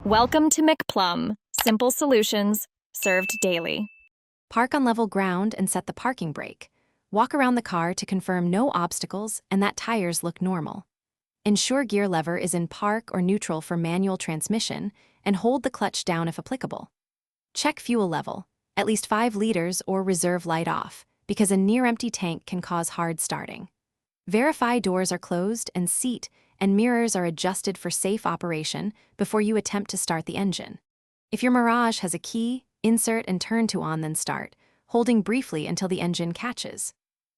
Welcome to McPlum, simple solutions served daily. Park on level ground and set the parking brake. Walk around the car to confirm no obstacles and that tires look normal. Ensure gear lever is in park or neutral for manual transmission, and hold the clutch down if applicable. Check fuel level, at least 5 liters or reserve light off, because a near-empty tank can cause hard starting. Verify doors are closed and seat and mirrors are adjusted for safe operation before you attempt to start the engine. If your Mirage has a key, insert and turn to on then start, holding briefly until the engine catches.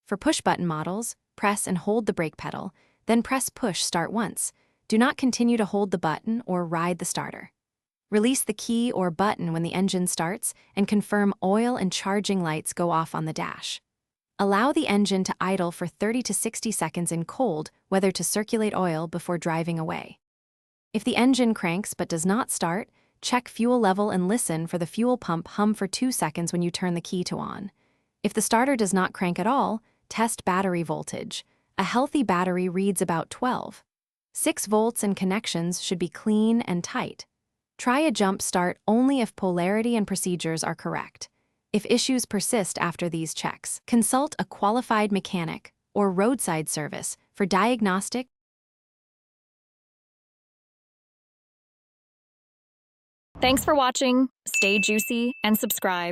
For push-button models, press and hold the brake pedal, then press push start once. Do not continue to hold the button or ride the starter. Release the key or button when the engine starts and confirm oil and charging lights go off on the dash. Allow the engine to idle for 30 to 60 seconds in cold weather to circulate oil before driving away. If the engine cranks but does not start, check fuel level and listen for the fuel pump hum for 2 seconds when you turn the key to on. If the starter does not crank at all, test battery voltage. A healthy battery reads about 12. 6 volts and connections should be clean and tight. Try a jump start only if polarity and procedures are correct. If issues persist after these checks, consult a qualified mechanic or roadside service for diagnostic. Thanks for watching. Stay juicy and subscribe.